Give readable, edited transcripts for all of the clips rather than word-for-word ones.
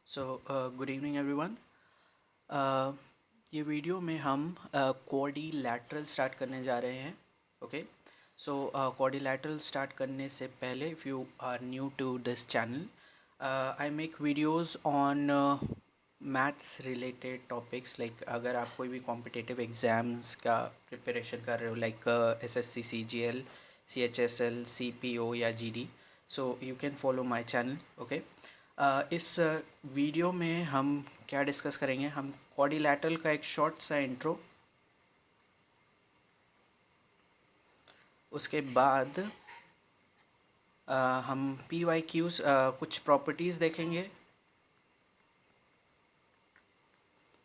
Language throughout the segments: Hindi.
Good evening everyone. ये वीडियो में हम क्वाड्रिलैटरल स्टार्ट करने जा रहे हैं। ओके, सो क्वाड्रिलैटरल स्टार्ट करने से पहले, if you are new to this channel, I make videos on maths related topics. Like अगर आप कोई भी कॉम्पिटिटिव एग्ज़ाम्स का प्रिपरेशन कर रहे हो, like SSC, CGL, CHSL, CPO या GD, so you can follow my channel. Okay, इस वीडियो में हम क्या डिस्कस करेंगे, हम क्वाड्रिलैटरल का एक शॉर्ट सा इंट्रो, उसके बाद हम पी वाई क्यूज़, कुछ प्रॉपर्टीज़ देखेंगे,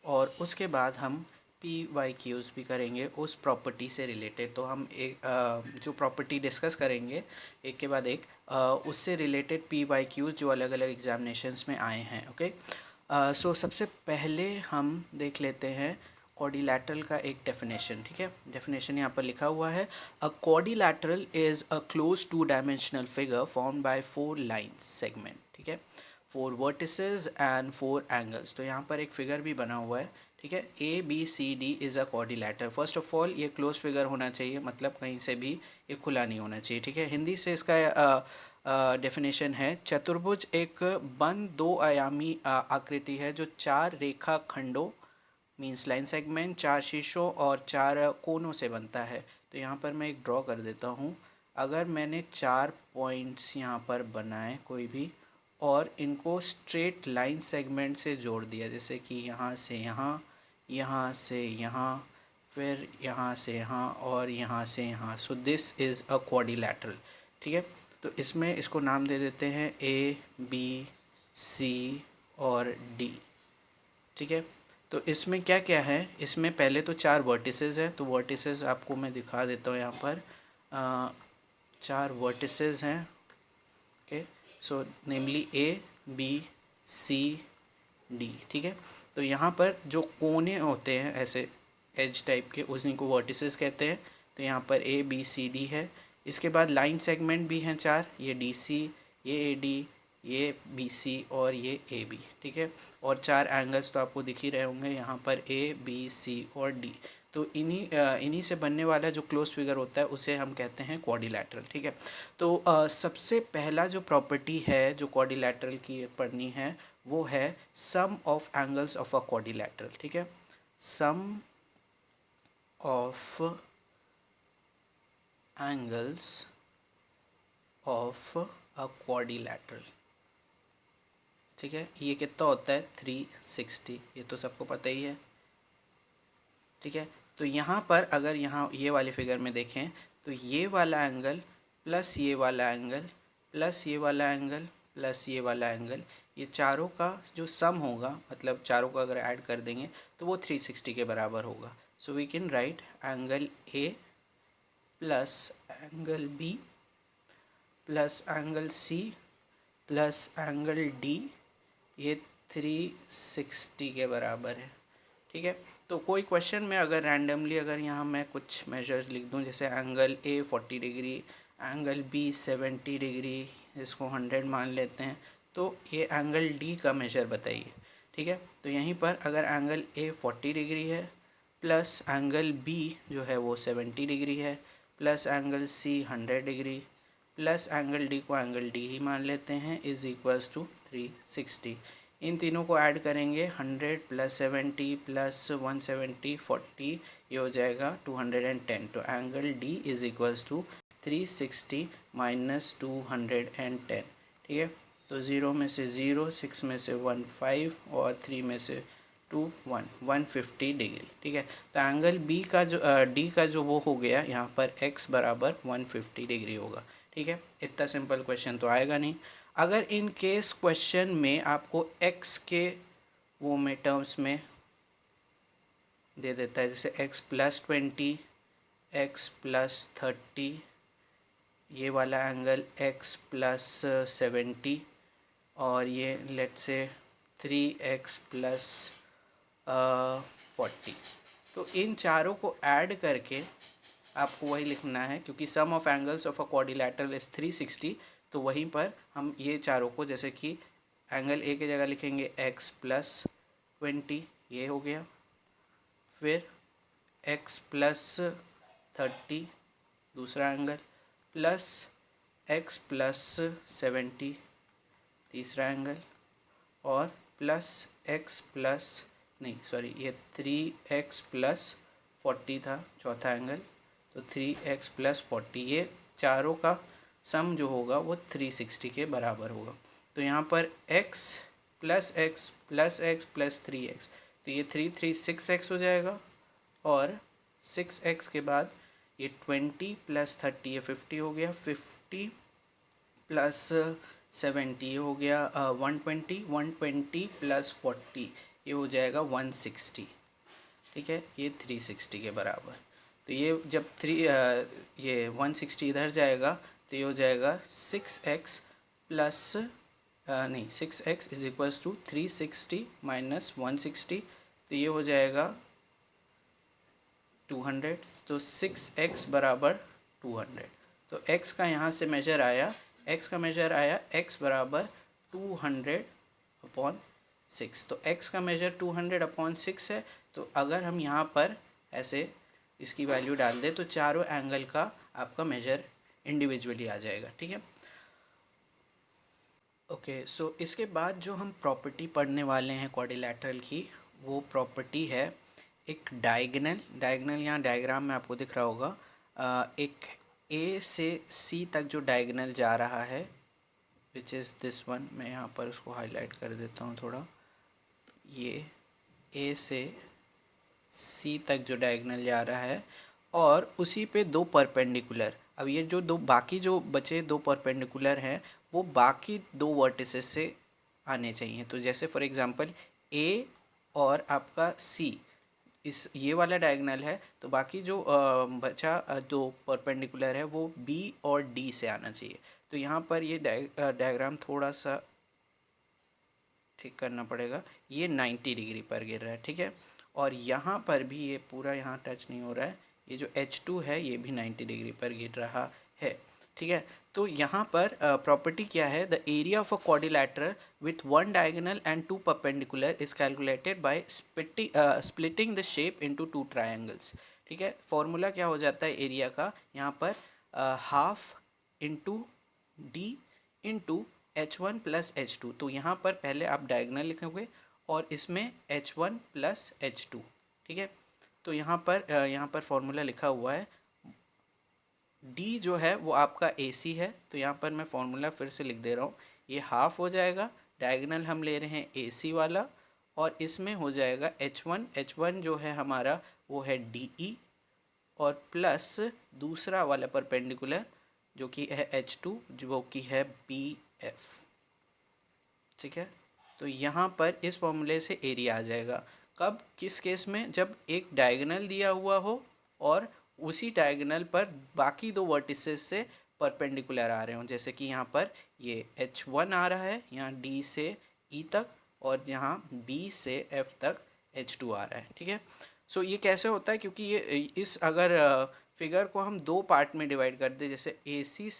और उसके बाद हम पी वाई क्यूज़ भी करेंगे उस प्रॉपर्टी से रिलेटेड। तो हम एक जो प्रॉपर्टी डिस्कस करेंगे एक के बाद एक, उससे रिलेटेड पी वाई क्यूज़ जो अलग अलग एग्जामिनेशंस में आए हैं। ओके, सो सबसे पहले हम देख लेते हैं क्वाड्रिलैटरल का एक डेफिनेशन। ठीक है, डेफिनेशन यहाँ पर लिखा हुआ है, a quadrilateral is a close two dimensional figure formed by 4 lines segment. ठीक है, 4 वर्टिसेस एंड 4 एंगल्स। तो यहाँ पर एक फिगर भी बना हुआ है। ठीक है, A B C D is a quadrilateral. First of all ये क्लोज फिगर होना चाहिए, मतलब कहीं से भी ये खुला नहीं होना चाहिए। ठीक है, हिंदी से इसका डेफिनेशन है, चतुर्भुज एक बंद दो आयामी आकृति है जो 4 रेखा खंडों, मीन्स लाइन सेगमेंट, 4 शीर्षों और 4 कोनों से बनता है। तो यहाँ पर मैं एक ड्रॉ कर देता हूँ। अगर मैंने 4 पॉइंट्स यहाँ पर बनाए कोई भी, और इनको स्ट्रेट लाइन सेगमेंट से जोड़ दिया, जैसे कि यहाँ से यहाँ, यहाँ से यहाँ, फिर यहाँ से यहाँ और यहाँ से यहाँ, so this is a quadrilateral. ठीक है, तो इसमें इसको नाम दे देते हैं ए बी सी और डी। ठीक है, तो इसमें क्या क्या है, इसमें पहले तो 4 वर्टिसेस हैं। तो वर्टिसेस आपको मैं दिखा देता हूँ यहाँ पर, 4 वर्टिसेस हैं। Okay, so namely A B C D. ठीक है, तो यहाँ पर जो कोने होते हैं ऐसे एज टाइप के, उन्हीं को वर्टिसेस कहते हैं। तो यहाँ पर ए बी सी डी है। इसके बाद लाइन सेगमेंट भी हैं 4, ये डी सी, ये ए डी, ये बी सी और ये ए बी। ठीक है, और 4 एंगल्स तो आपको दिख ही रहे होंगे यहाँ पर, ए बी सी और डी। तो इन्हीं से बनने वाला जो क्लोज फिगर होता है उसे हम कहते हैं क्वाड्रिलैटरल। ठीक है, तो सबसे पहला जो प्रॉपर्टी है जो क्वाड्रिलैटरल की पढ़नी है, वो है sum of angles of a quadrilateral. ठीक है, sum of angles of a quadrilateral. ठीक है, ये कितना होता है 360, ये तो सबको पता ही है। ठीक है, तो यहाँ पर अगर यहाँ ये वाले फिगर में देखें, तो ये वाला एंगल प्लस ये वाला एंगल प्लस ये वाला एंगल प्लस ये वाला एंगल, ये चारों का जो सम होगा, मतलब चारों का अगर ऐड कर देंगे तो वो 360 के बराबर होगा। So we can write angle A plus angle B plus angle C plus angle D, ये 360 के बराबर है। ठीक है, तो कोई क्वेश्चन में अगर रैंडमली अगर यहाँ मैं कुछ मेजर्स लिख दूँ, जैसे angle A 40 degree, angle B 70 degree, इसको 100 मान लेते हैं, तो ये एंगल डी का मेजर बताइए। ठीक है, तो यहीं पर अगर एंगल ए 40 डिग्री है, प्लस एंगल बी जो है वो 70 डिग्री है, plus angle C 100 degree, plus angle D को एंगल डी ही मान लेते हैं, इज़ इक्वल्स टू 360। इन तीनों को ऐड करेंगे, 100 प्लस 70 प्लस 170 40, ये हो जाएगा 210। तो angle D is equals to 360 minus 210। ठीक है, तो 0 में से 0, 6 में से 1 5 और 3 में से 2 1, 150 डिग्री। ठीक है, तो एंगल बी का जो डी का जो वो हो गया यहाँ पर x बराबर 150 डिग्री होगा। ठीक है, इतना सिंपल क्वेश्चन तो आएगा नहीं। अगर इन केस क्वेश्चन में आपको x के वो में टर्म्स में दे देता है, जैसे x प्लस 20, x प्लस 30, ये वाला एंगल x प्लस 70, और ये लेट से 3x प्लस 40, तो इन चारों को ऐड करके आपको वही लिखना है, क्योंकि sum of angles of a quadrilateral is 360। तो वहीं पर हम ये चारों को जैसे कि एंगल ए की जगह लिखेंगे x प्लस 20, ये हो गया। फिर x प्लस 30 दूसरा एंगल, प्लस x प्लस 70 तीसरा एंगल, और प्लस x प्लस नहीं सॉरी ये 3x प्लस 40 था चौथा एंगल, तो 3x प्लस 40, ये चारों का सम जो होगा वो 360 के बराबर होगा। तो यहाँ पर x plus x plus x plus 3x, तो ये 6x हो जाएगा, और 6x के बाद ये 20 प्लस 30 ये 50 हो गया, 50 प्लस 70 हो गया 120, 120 प्लस 40 ये हो जाएगा 160, ठीक है, ये 360 के बराबर। तो ये जब ये 160 इधर जाएगा तो ये हो जाएगा 6x प्लस नहीं 6x is equals to 360 minus 160, तो ये हो जाएगा 200, तो 6x बराबर 200। तो x का यहाँ से मेजर आया, x का मेजर आया x बराबर 200/6। तो x का मेजर 200/6 है। तो अगर हम यहाँ पर ऐसे इसकी वैल्यू डाल दें तो चारों एंगल का आपका मेजर इंडिविजुअली आ जाएगा, ठीक है। ओके, सो इसके बाद जो हम प्रॉपर्टी पढ़ने वाले हैं क्वाड्रिलैटरल की, वो प्रॉपर्टी है एक डायगोनल यहाँ डायग्राम में आपको दिख रहा होगा, एक ए से सी तक जो डायगोनल जा रहा है, विच इज़ दिस वन। मैं यहाँ पर उसको हाईलाइट कर देता हूँ थोड़ा। ये ए से सी तक जो डायगोनल जा रहा है, और उसी पे दो परपेंडिकुलर। अब ये जो दो बाकी जो बचे दो परपेंडिकुलर हैं वो बाकी दो वर्टिसेस से आने चाहिए। तो जैसे फॉर एग्जांपल ए और आपका सी इस ये वाला डायगोनल है, तो बाकी जो बचा दो परपेंडिकुलर है वो बी और डी से आना चाहिए। तो यहाँ पर ये डायग्राम थोड़ा सा ठीक करना पड़ेगा, ये 90 डिग्री पर गिर रहा है, ठीक है। और यहाँ पर भी ये पूरा यहाँ टच नहीं हो रहा है, ये जो H2 है ये भी 90 डिग्री पर गिर रहा है, ठीक है। तो यहाँ पर प्रॉपर्टी क्या है, the area of a quadrilateral with one diagonal and two perpendicular is calculated by splitting the shape into two triangles, ठीक है। फॉर्मूला क्या हो जाता है एरिया का, यहाँ पर half into D into H1 plus H2। तो यहाँ पर पहले आप डायगोनल लिखोगे और इसमें H1 प्लस H2, ठीक है। तो यहाँ पर फॉर्मूला लिखा हुआ है, D जो है वो आपका AC है, तो यहाँ पर मैं फॉर्मूला फिर से लिख दे रहा हूँ। ये हाफ हो जाएगा, डायगोनल हम ले रहे हैं AC वाला, और इसमें हो जाएगा H1 जो है हमारा वो है DE, और प्लस दूसरा वाला परपेंडिकुलर जो कि है H2 जो कि है BF, ठीक है। तो यहाँ पर इस फॉर्मूले से एरिया आ जाएगा। कब, किस केस में, जब एक डायगोनल दिया हुआ हो और उसी डायगोनल पर बाकी दो वर्टिसेस से परपेंडिकुलर आ रहे हों। जैसे कि यहाँ पर ये H1 आ रहा है यहाँ D से E तक, और यहाँ B से F तक H2 आ रहा है, ठीक है। सो ये कैसे होता है, क्योंकि ये इस अगर फिगर को हम दो पार्ट में डिवाइड कर दें, जैसे AC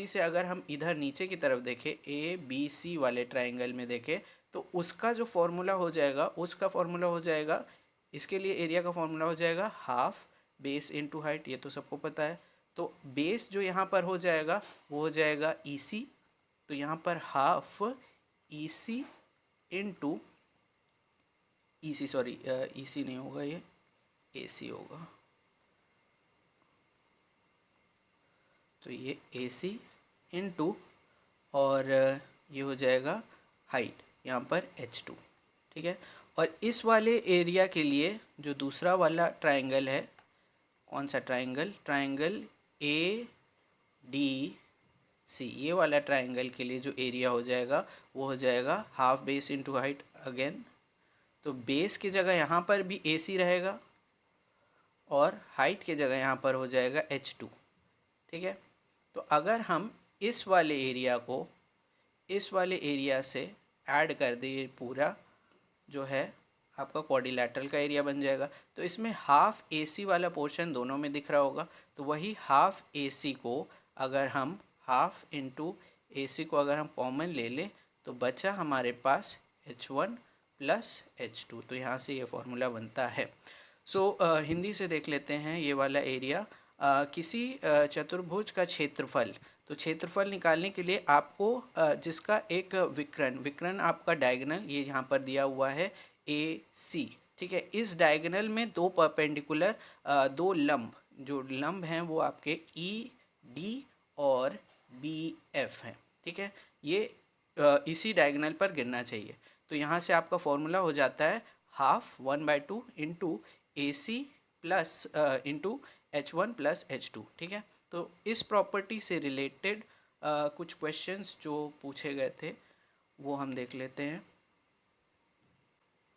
से अगर हम इधर नीचे की तरफ देखें ABC वाले ट्राइंगल में देखें, तो उसका जो फॉर्मूला हो जाएगा, इसके लिए एरिया का फॉर्मूला हो जाएगा हाफ बेस इनटू हाइट, ये तो सबको पता है। तो बेस जो यहाँ पर हो जाएगा वो हो जाएगा EC, तो यहाँ पर half EC into EC, sorry EC नहीं होगा, ये AC होगा। तो ये AC इंटू और ये हो जाएगा हाइट यहाँ पर H2, ठीक है। और इस वाले एरिया के लिए जो दूसरा वाला ट्राइंगल है, कौन सा ट्राइंगल ADC, ये वाला ट्राइंगल के लिए जो एरिया हो जाएगा वो हो जाएगा half base into height again. तो बेस की जगह यहाँ पर भी AC रहेगा और हाइट की जगह यहाँ पर हो जाएगा H2, ठीक है। तो अगर हम इस वाले एरिया को इस वाले एरिया से ऐड कर दें, पूरा जो है आपका क्वाड्रिलैटरल का एरिया बन जाएगा। तो इसमें हाफ AC वाला पोर्शन दोनों में दिख रहा होगा, तो वही हाफ AC को अगर हम हाफ इंटू AC को अगर हम कॉमन ले लें तो बचा हमारे पास H1 प्लस H2। तो यहाँ से ये फॉर्मूला बनता है। हिंदी से देख लेते हैं ये वाला एरिया। किसी चतुर्भुज का क्षेत्रफल, तो क्षेत्रफल निकालने के लिए आपको जिसका एक विकर्ण आपका डायगोनल ये यहाँ पर दिया हुआ है AC, ठीक है। इस डायगोनल में दो परपेंडिकुलर दो लंब, जो लंब हैं वो आपके ED और BF हैं, ठीक है। ये इसी डायगोनल पर गिरना चाहिए। तो यहाँ से आपका फॉर्मूला हो जाता है 1/2 into AC plus into H1 plus H2, ठीक है। तो इस प्रॉपर्टी से रिलेटेड कुछ क्वेश्चंस जो पूछे गए थे वो हम देख लेते हैं।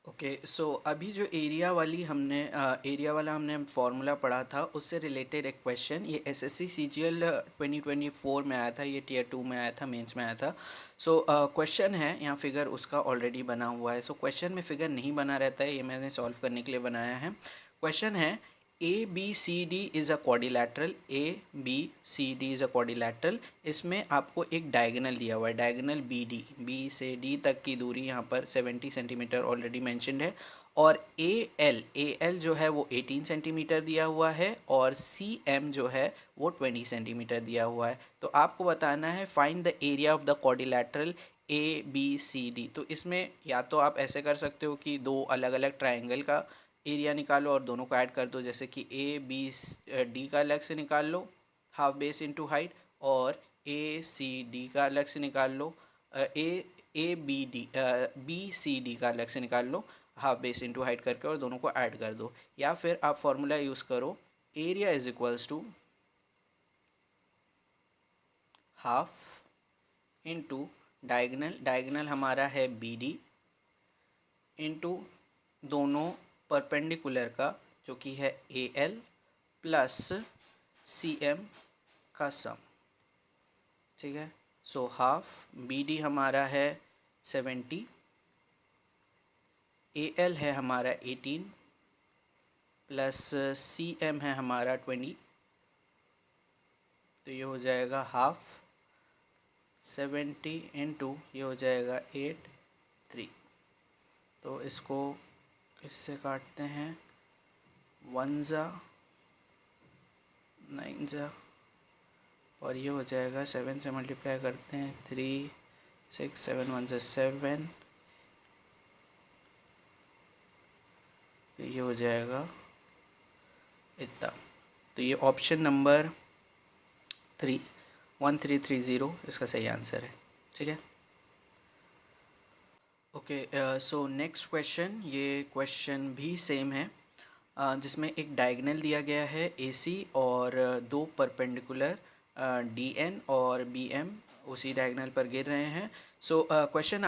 ओके, सो अभी जो एरिया वाला हमने फॉर्मूला पढ़ा था उससे रिलेटेड एक क्वेश्चन, ये SSC CGL 2024 में आया था, ये Tier 2 में आया था, मेंस में आया था। क्वेश्चन है, यहाँ फिगर उसका ऑलरेडी बना हुआ है। क्वेश्चन में फिगर नहीं बना रहता है, ये मैंने सॉल्व करने के लिए बनाया है। क्वेश्चन है ABCD is a quadrilateral, ABCD is a quadrilateral. इसमें आपको एक डायगोनल दिया हुआ है, डायगोनल BD, B से D तक की दूरी यहाँ पर 70 सेंटीमीटर ऑलरेडी मेंशन्ड है। और AL जो है वो 18 सेंटीमीटर दिया हुआ है, और CM जो है वो 20 सेंटीमीटर दिया हुआ है। तो आपको बताना है find the area of the quadrilateral ABCD। तो इसमें या तो आप ऐसे कर सकते हो कि दो अलग अलग ट्राइंगल का एरिया निकालो और दोनों को ऐड कर दो, जैसे कि ABD का अलग से निकाल लो हाफ बेस इनटू हाइट, और ACD का अलग से निकाल लो, BCD का अलग से निकाल लो हाफ बेस इनटू हाइट करके, और दोनों को ऐड कर दो। या फिर आप फॉर्मूला यूज़ करो, area is equals to half into diagonal हमारा है BD इंटू दोनों परपेंडिकुलर का जो कि है AL प्लस CM का सम, ठीक है। हाफ BD हमारा है 70, AL है हमारा 18 प्लस CM है हमारा 20। तो ये हो जाएगा हाफ 70 इंटू ये हो जाएगा 8 3। तो इसको किससे काटते हैं, 1 जा 9 जा, और ये हो जाएगा 7 से मल्टीप्लाई करते हैं 3 6 7 1 से 7, तो ये हो जाएगा इतना। तो ये ऑप्शन नंबर 1330 इसका सही आंसर है, ठीक है। ओके, सो नेक्स्ट क्वेश्चन, ये क्वेश्चन भी सेम है, जिसमें एक डायगोनल दिया गया है AC और दो परपेंडिकुलर DN और BM उसी डायगोनल पर गिर रहे हैं। क्वेश्चन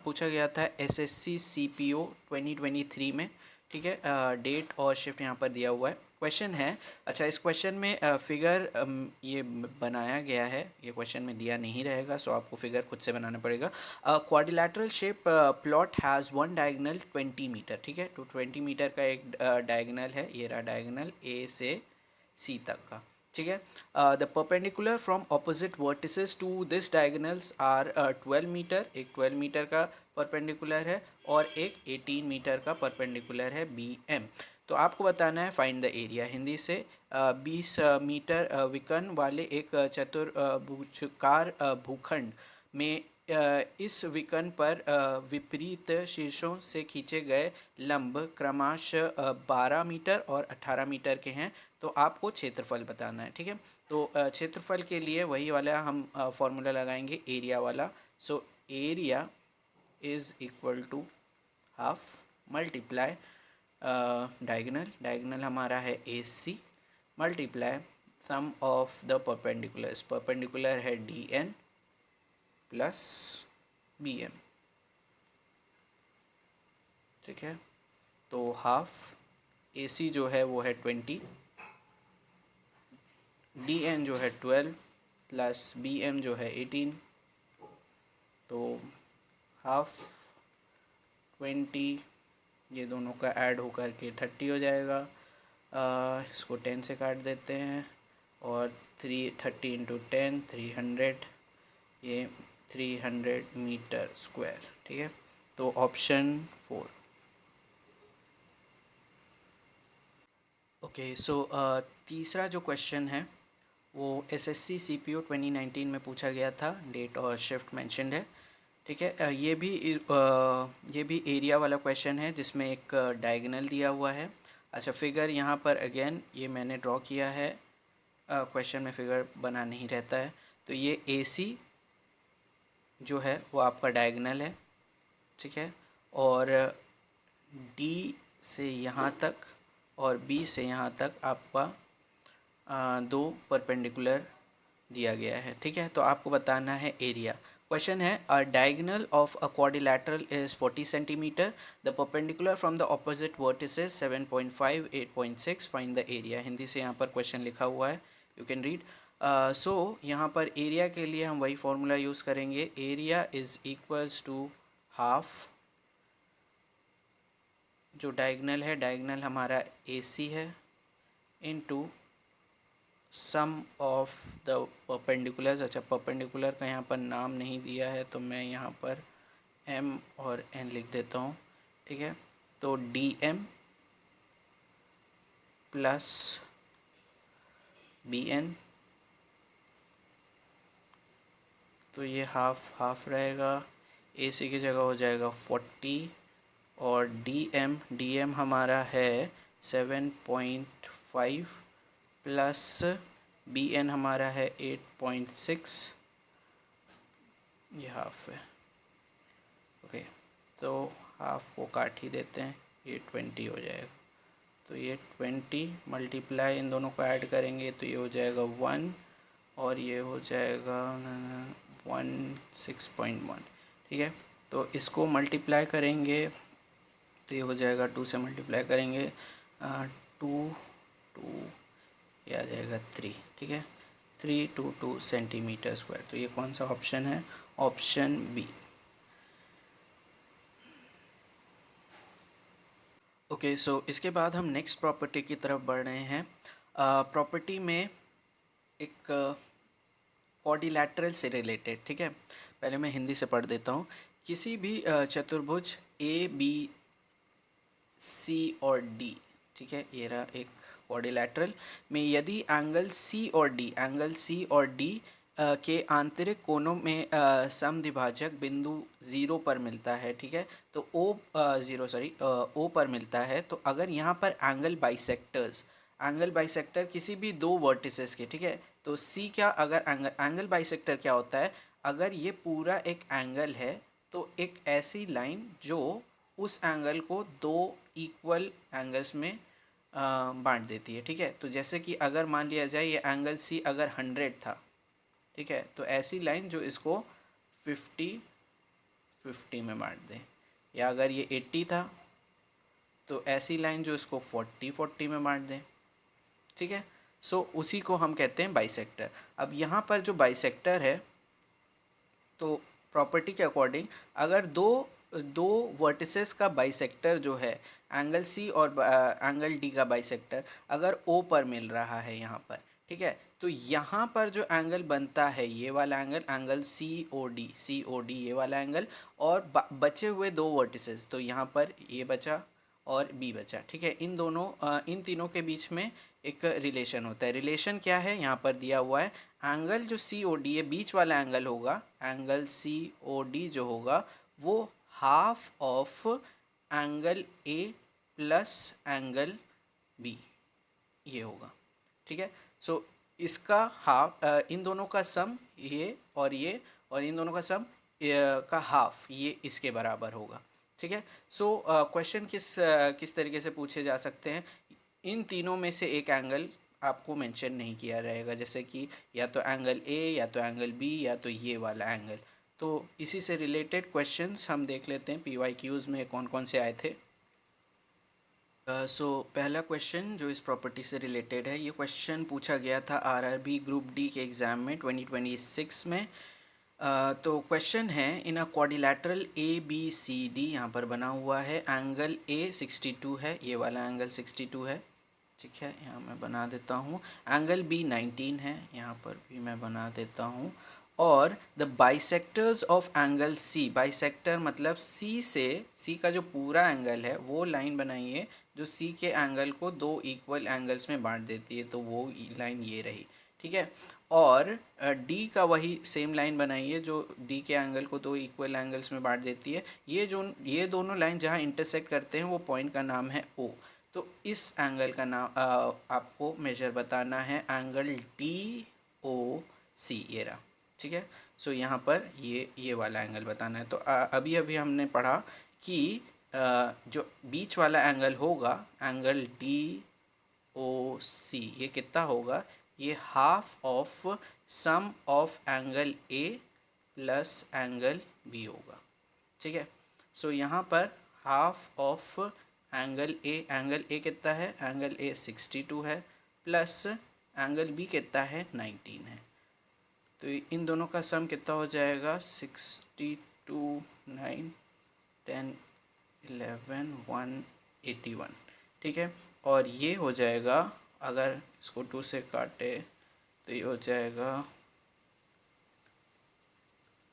पूछा गया था SSC CPO 2023 में, ठीक है। डेट और शिफ्ट यहाँ पर दिया हुआ है। क्वेश्चन है, अच्छा इस क्वेश्चन में फिगर ये बनाया गया है, ये क्वेश्चन में दिया नहीं रहेगा, सो आपको फिगर खुद से बनाना पड़ेगा। Quadrilateral shape plot has one diagonal 20 metre, ठीक है। तो 20 मीटर का एक डायगोनल है, ये रहा डायगोनल A से C तक का, ठीक है। The perpendicular from opposite vertices to this diagonals are 12 metre, एक 12 मीटर का परपेंडिकुलर है, और एक 18 मीटर का परपेंडिकुलर है BM। तो आपको बताना है फाइंड द एरिया। हिंदी से 20 मीटर विकर्ण वाले एक चतुर्भुजाकार भूखंड में इस विकर्ण पर विपरीत शीर्षों से खींचे गए लंब क्रमशः 12 मीटर और 18 मीटर के हैं। तो आपको क्षेत्रफल बताना है, ठीक है। तो क्षेत्रफल के लिए वही वाला हम फॉर्मूला लगाएंगे, एरिया वाला। Area is equal to half multiply diagonal हमारा है AC multiply sum of the perpendiculars, perpendicular है DN प्लस BM, ठीक है। तो हाफ AC जो है वो है 20, DN जो है 12 प्लस BM जो है 18। तो हाफ 20 ये दोनों का ऐड होकर के 30 हो जाएगा। इसको 10 से काट देते हैं, और 30 इंटू 10 300, ये 300 मीटर स्क्वायर। ठीक है, तो ऑप्शन 4। ओके, सो तीसरा जो क्वेश्चन है वो एसएससी सीपीओ 2019 में पूछा गया था, डेट और शिफ्ट मेंशन्ड है। ठीक है, ये भी एरिया वाला क्वेश्चन है जिसमें एक डायगोनल दिया हुआ है। अच्छा, फिगर यहाँ पर अगेन ये मैंने ड्रॉ किया है, क्वेश्चन में फिगर बना नहीं रहता है। तो ये एसी जो है वो आपका डायगोनल है। ठीक है, और डी से यहाँ तक और बी से यहाँ तक आपका दो परपेंडिकुलर दिया गया है। ठीक है, तो आपको बताना है एरिया। क्वेश्चन है, अ diagonal of a quadrilateral is 40 centimetre, the perpendicular from the opposite vertices 7.5 8.6, find the area. Hindi से यहाँ पर क्वेश्चन लिखा हुआ है, यू कैन रीड। सो यहाँ पर एरिया के लिए हम वही फॉर्मूला यूज़ करेंगे, area is equals to half, जो डायगोनल है, डायगोनल हमारा AC है, into sum of the perpendiculars. अच्छा, परपेंडिकुलर का यहाँ पर नाम नहीं दिया है तो मैं यहाँ पर M और N लिख देता हूँ। ठीक है, तो DM प्लस BN, तो ये हाफ हाफ रहेगा, AC की जगह हो जाएगा 40, और DM हमारा है 7.5 प्लस BN हमारा है 8.6, ये हाफ है। ओके, तो हाफ को काट ही देते हैं, ये 20 हो जाएगा। तो ये 20 मल्टीप्लाई इन दोनों को ऐड करेंगे तो ये हो जाएगा 1, और ये हो जाएगा 16.1। ठीक है, तो इसको मल्टीप्लाई करेंगे तो ये हो जाएगा 2 से मल्टीप्लाई करेंगे 2 2, ये आ जाएगा 3। ठीक है, 322 सेंटीमीटर स्क्वायर। तो ये कौन सा ऑप्शन है? Option B. ओके, सो इसके बाद हम नेक्स्ट प्रॉपर्टी की तरफ बढ़ रहे हैं। प्रॉपर्टी में एक क्वाड्रिलैटरल से रिलेटेड। ठीक है, पहले मैं हिंदी से पढ़ देता हूँ। किसी भी चतुर्भुज ABC और D, ठीक है, ये रहा एक क्वाड्रिलैटरल में, यदि एंगल C और D के आंतरिक कोणों में समद्विभाजक बिंदु 0 पर मिलता है। ठीक है, तो O पर मिलता है, तो अगर यहाँ पर एंगल बाइसेक्टर किसी भी दो वर्टिसेस के, ठीक है, तो C क्या, अगर एंगल बाइसेक्टर क्या होता है, अगर ये पूरा एक एंगल है तो एक ऐसी लाइन जो उस एंगल को दो इक्वल एंगल्स में बांट देती है। ठीक है, तो जैसे कि अगर मान लिया जाए ये एंगल C अगर 100 था, ठीक है, तो ऐसी लाइन जो इसको 50-50 में बांट दे, या अगर ये 80 था तो ऐसी लाइन जो इसको 40-40 में बांट दे। ठीक है, सो उसी को हम कहते हैं बाइसेक्टर। अब यहाँ पर जो बाइसेक्टर है, तो प्रॉपर्टी के अकॉर्डिंग अगर दो वर्टिसेस का बाइसेक्टर जो है, एंगल C और एंगल D का बाइसेक्टर अगर O पर मिल रहा है यहाँ पर, ठीक है, तो यहाँ पर जो एंगल बनता है, ये वाला एंगल COD ये वाला एंगल, और बचे हुए दो वर्टिसेस, तो यहाँ पर ये बचा और B बचा। ठीक है, इन तीनों के बीच में एक रिलेशन होता है। रिलेशन क्या है, यहाँ पर दिया हुआ है, एंगल जो COD ये बीच वाला एंगल होगा, एंगल COD जो होगा वो half of angle A plus angle B ये होगा। ठीक है, सो इसका हाफ, इन दोनों का सम ये और इन दोनों का सम का हाफ ये इसके बराबर होगा। ठीक है, सो क्वेश्चन किस तरीके से पूछे जा सकते हैं, इन तीनों में से एक एंगल आपको मेंशन नहीं किया रहेगा, जैसे कि या तो एंगल A या तो एंगल B या तो ये वाला एंगल। तो इसी से रिलेटेड क्वेश्चंस हम देख लेते हैं PYQs में कौन कौन से आए थे। पहला क्वेश्चन जो इस प्रॉपर्टी से रिलेटेड है, ये क्वेश्चन पूछा गया था RRB ग्रुप D के एग्ज़ाम में 2026 में। तो क्वेश्चन है, इन अ क्वाड्रिलैटरल ABCD यहाँ पर बना हुआ है, एंगल A 62 है, ये वाला एंगल 62 है। ठीक है, यहाँ मैं बना देता हूँ। एंगल B 19 है, यहाँ पर भी मैं बना देता हूँ। और the bisectors of angle C, bisector मतलब सी का जो पूरा एंगल है वो लाइन बनाइए जो सी के एंगल को दो इक्वल एंगल्स में बांट देती है, तो वो लाइन ये रही, ठीक है। और डी का वही सेम लाइन बनाइए जो डी के एंगल को दो इक्वल एंगल्स में बांट देती है। ये दोनों लाइन जहाँ इंटरसेक्ट करते हैं वो पॉइंट का नाम है ओ। तो इस एंगल का नाम आपको मेजर बताना है, एंगल डी ओ सी, ये रहा, ठीक है। सो यहाँ पर ये वाला एंगल बताना है। तो अभी अभी हमने पढ़ा कि जो बीच वाला एंगल होगा, एंगल डी ओ सी, ये कितना होगा, ये half of sum of angle A plus angle B होगा, ठीक है। सो यहाँ पर हाफ ऑफ एंगल ए कितना है, एंगल ए 62 है, प्लस एंगल बी कितना है, 19 है। तो इन दोनों का सम कितना हो जाएगा, 62, 9, 10, 11, 181, ठीक है। और ये हो जाएगा, अगर इसको 2 से काटे तो ये हो जाएगा,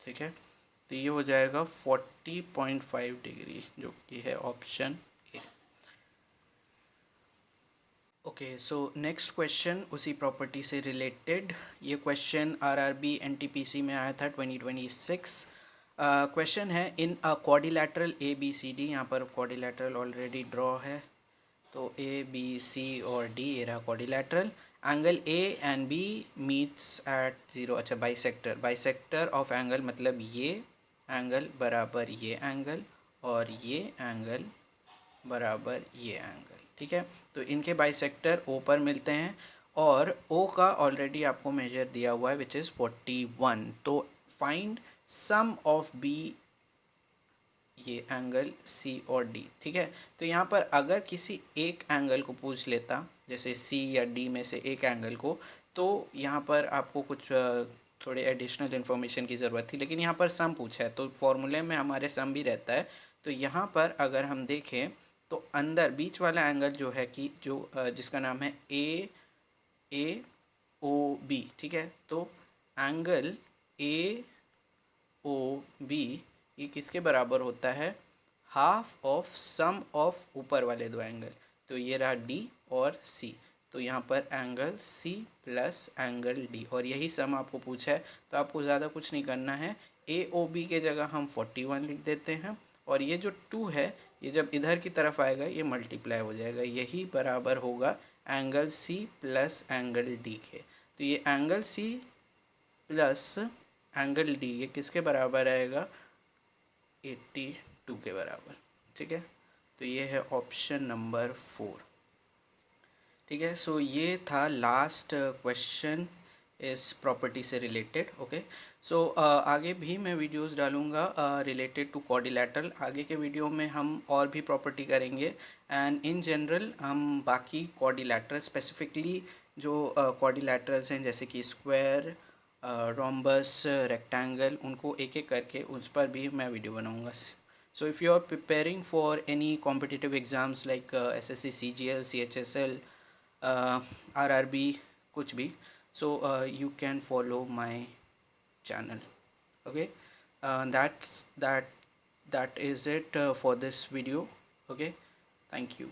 ठीक है। तो ये हो जाएगा 40.5 डिग्री, जो कि है option A. Okay, so next question उसी प्रॉपर्टी से रिलेटेड। ये क्वेश्चन आरआरबी एनटीपीसी में आया था 2026। क्वेश्चन है, in a quadrilateral A B C D, यहाँ पर क्वाड्रिलैटरल ऑलरेडी ड्रॉ है, तो ए बी सी और डी, ये रहा quadrilateral. Angle A and B meets at zero. अच्छा, बाइसेक्टर ऑफ एंगल मतलब ये एंगल बराबर ये एंगल और ये एंगल बराबर ये एंगल, ठीक है। तो इनके बाइसेक्टर ओ पर मिलते हैं और ओ का ऑलरेडी आपको मेजर दिया हुआ है विच इज़ 41। तो फाइंड सम ऑफ बी, ये एंगल सी और डी, ठीक है। तो यहाँ पर अगर किसी एक एंगल को पूछ लेता, जैसे सी या डी में से एक एंगल को, तो यहाँ पर आपको कुछ थोड़े एडिशनल इन्फॉर्मेशन की ज़रूरत थी, लेकिन यहाँ पर सम पूछा है तो फॉर्मूले में हमारे सम भी रहता है। तो यहाँ पर अगर हम देखें तो अंदर बीच वाला एंगल जो है कि जो जिसका नाम है ए ओ बी, ठीक है। तो एंगल ए ओ बी ये किसके बराबर होता है, हाफ ऑफ सम ऑफ ऊपर वाले दो एंगल, तो ये रहा डी और सी। तो यहाँ पर angle C plus angle D, और यही सम आपको पूछा है, तो आपको ज़्यादा कुछ नहीं करना है। ए ओ बी के जगह हम 41 लिख देते हैं, और ये जो 2 है ये जब इधर की तरफ आएगा ये मल्टीप्लाई हो जाएगा, यही बराबर होगा angle C plus angle D के। तो ये angle C plus angle D ये किसके बराबर आएगा, 82 के बराबर, ठीक है। तो ये है ऑप्शन नंबर 4, ठीक है। सो ये था लास्ट क्वेश्चन इस प्रॉपर्टी से रिलेटेड। ओके, सो आगे भी मैं वीडियोस डालूँगा रिलेटेड टू क्वाड्रिलैटरल। आगे के वीडियो में हम और भी प्रॉपर्टी करेंगे, एंड इन जनरल हम बाकी क्वाड्रिलैटरल स्पेसिफिकली जो क्वाड्रिलैटरल्स हैं जैसे कि स्क्वायर, रोम्बस, रेक्टेंगल, उनको एक एक करके उस पर भी मैं वीडियो बनाऊँगा। So if you are preparing for any competitive exams like SSC, CGL, CHSL, RRB, कुछ भी, so you can follow my channel. Okay, that is it for this video. Okay, thank you.